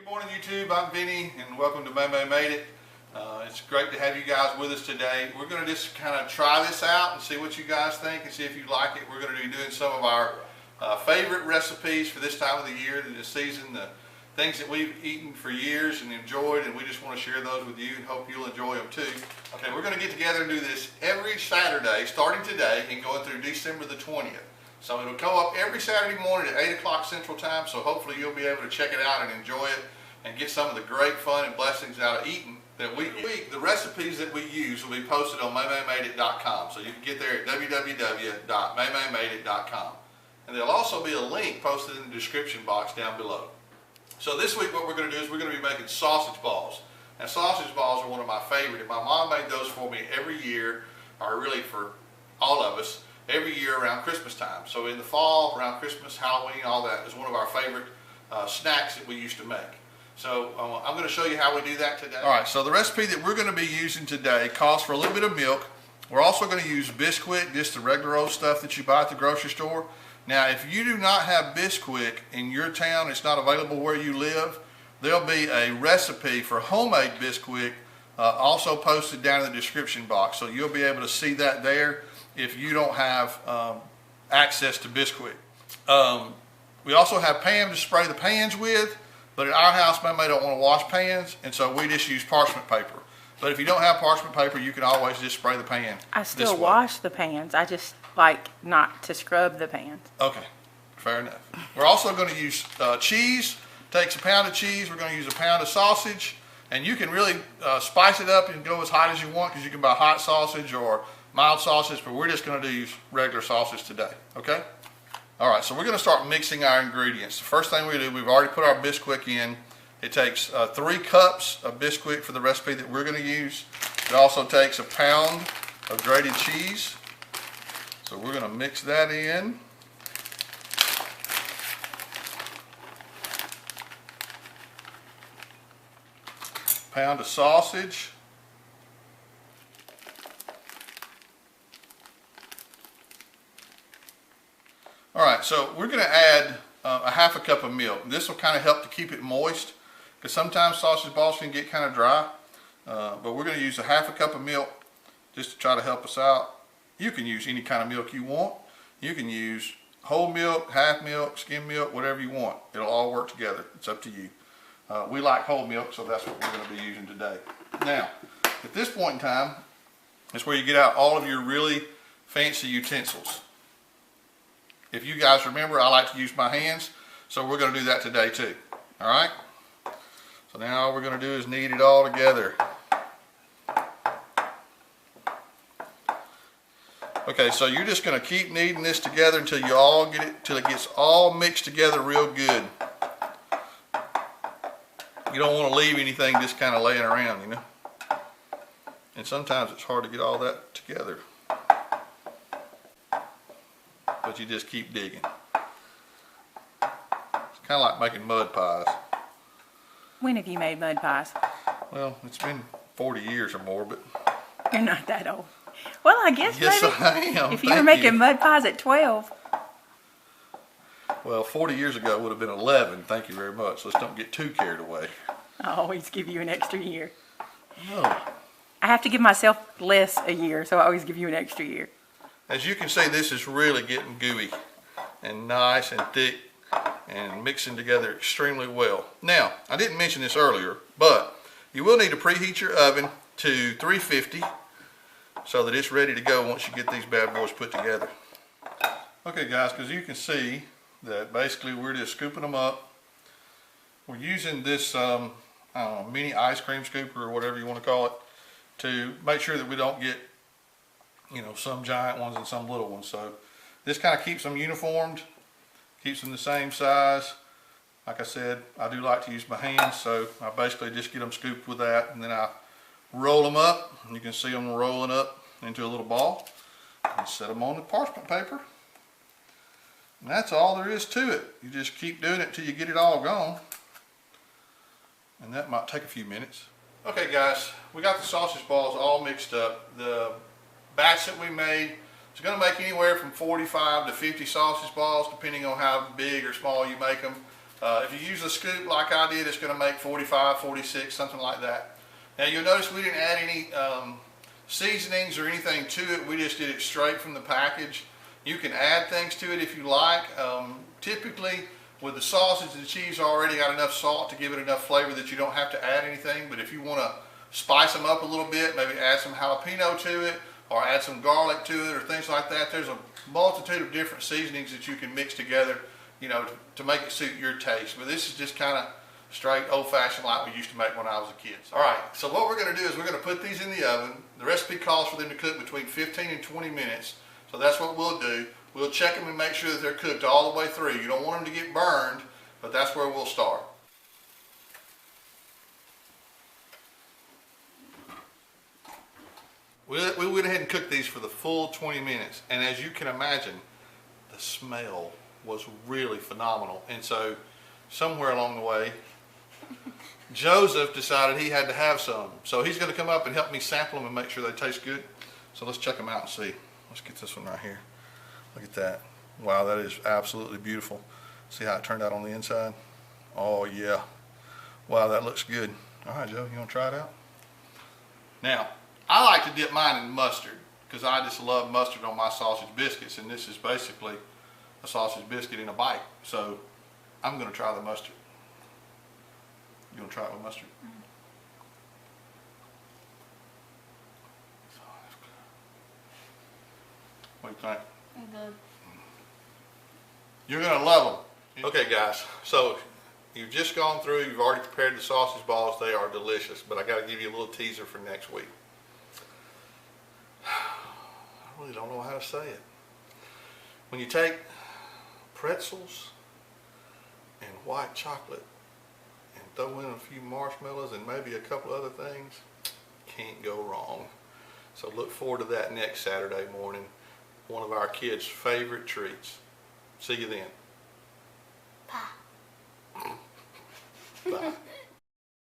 morning YouTube, I'm Vinnie and welcome to May Made It. It's great to have you guys with us today. We're going to just kind of try this out and see what you guys think and see if you like it. We're going to be doing some of our favorite recipes for this time of the year, this season, the things that we've eaten for years and enjoyed, and we just want to share those with you and hope you'll enjoy them too. Okay, we're going to get together and do this every Saturday starting today and going through December the 20th. So it'll come up every Saturday morning at 8 o'clock Central Time, so hopefully you'll be able to check it out and enjoy it and get some of the great fun and blessings out of eating that we eat. The recipes that we use will be posted on maymaymadeit.com, so you can get there at www.maymaymadeit.com. And there'll also be a link posted in the description box down below. So this week what we're going to do is we're going to be making sausage balls. And sausage balls are one of my favorite, and my mom made those for me every year, or really for all of us, every year around Christmas time. So in the fall, around Christmas, Halloween, all that is one of our favorite snacks that we used to make. So I'm going to show you how we do that today. All right, so the recipe that we're going to be using today calls for a little bit of milk. We're also going to use Bisquick, just the regular old stuff that you buy at the grocery store. Now, if you do not have Bisquick in your town, it's not available where you live, there'll be a recipe for homemade Bisquick also posted down in the description box. So you'll be able to see that there if you don't have access to Bisquick. We also have Pam to spray the pans with, but at our house, Mama don't want to wash pans, and so we just use parchment paper. But if you don't have parchment paper, you can always just spray the pan. I still wash the pans. I just like not to scrub the pans. Okay, fair enough. We're also going to use cheese. Takes a pound of cheese. We're going to use a pound of sausage, and you can really spice it up and go as hot as you want, because you can buy hot sausage or mild sausage, but we're just going to use regular sausage today, okay? All right, so we're going to start mixing our ingredients. The first thing we do, we've already put our Bisquick in. It takes 3 cups of Bisquick for the recipe that we're going to use. It also takes a pound of grated cheese. So we're going to mix that in. Pound of sausage. All right, so we're going to add a half a cup of milk. This will kind of help to keep it moist, because sometimes sausage balls can get kind of dry. But we're going to use a half a cup of milk just to try to help us out. You can use any kind of milk you want. You can use whole milk, half milk, skim milk, whatever you want. It'll all work together. It's up to you. We like whole milk, so that's what we're going to be using today. Now, at this point in time, is where you get out all of your really fancy utensils. If you guys remember, I like to use my hands, so we're going to do that today too. All right? So now all we're going to do is knead it all together. Okay, so you're just going to keep kneading this together until you all get it, till it gets all mixed together real good. You don't want to leave anything just kind of laying around, you know. And sometimes it's hard to get all that together. But you just keep digging. It's kind of like making mud pies. When have you made mud pies? Well, it's been 40 years or more, but... You're not that old. Well, I guess yes, maybe. I am. If you were making mud pies at 12. Well, 40 years ago would have been 11. Thank you very much. Let's don't get too carried away. I always give you an extra year. Oh. I have to give myself less a year, so I always give you an extra year. As you can see, this is really getting gooey and nice and thick and mixing together extremely well. Now, I didn't mention this earlier, but you will need to preheat your oven to 350 so that it's ready to go once you get these bad boys put together. Okay guys, because you can see that basically we're just scooping them up. We're using this I don't know, mini ice cream scooper or whatever you want to call it to make sure that we don't get, you know, some giant ones and some little ones. So this kind of keeps them uniformed, keeps them the same size. Like I said, I do like to use my hands, so I basically just get them scooped with that, and then I roll them up. You can see them rolling up into a little ball and set them on the parchment paper. And that's all there is to it. You just keep doing it until you get it all gone. And that might take a few minutes. Okay guys, we got the sausage balls all mixed up. The batch that we made is going to make anywhere from 45 to 50 sausage balls, depending on how big or small you make them. If you use a scoop like I did, it's going to make 45, 46, something like that. Now you'll notice we didn't add any seasonings or anything to it. We just did it straight from the package. You can add things to it if you like. Typically, with the sausage and the cheese already got enough salt to give it enough flavor that you don't have to add anything. But if you want to spice them up a little bit, maybe add some jalapeno to it or add some garlic to it or things like that, there's a multitude of different seasonings that you can mix together, you know, to make it suit your taste. But this is just kind of straight old-fashioned like we used to make when I was a kid. All right, so what we're going to do is we're going to put these in the oven. The recipe calls for them to cook between 15 and 20 minutes. So that's what we'll do. We'll check them and make sure that they're cooked all the way through. You don't want them to get burned, but that's where we'll start. We went ahead and cooked these for the full 20 minutes. And as you can imagine, the smell was really phenomenal. And so somewhere along the way, Joseph decided he had to have some. So he's going to come up and help me sample them and make sure they taste good. So let's check them out and see. Let's get this one right here. Look at that. Wow, that is absolutely beautiful. See how it turned out on the inside? Oh yeah. Wow, that looks good. All right, Joe, you want to try it out? Now, I like to dip mine in mustard because I just love mustard on my sausage biscuits, and this is basically a sausage biscuit in a bite. So I'm going to try the mustard. You want to try it with mustard? What do you think? Good. You're going to love them. Okay, guys, so you've just gone through, you've already prepared the sausage balls. They are delicious, but I got to give you a little teaser for next week. I really don't know how to say it. When you take pretzels and white chocolate and throw in a few marshmallows and maybe a couple other things, can't go wrong. So look forward to that next Saturday morning. One of our kids' favorite treats. See you then.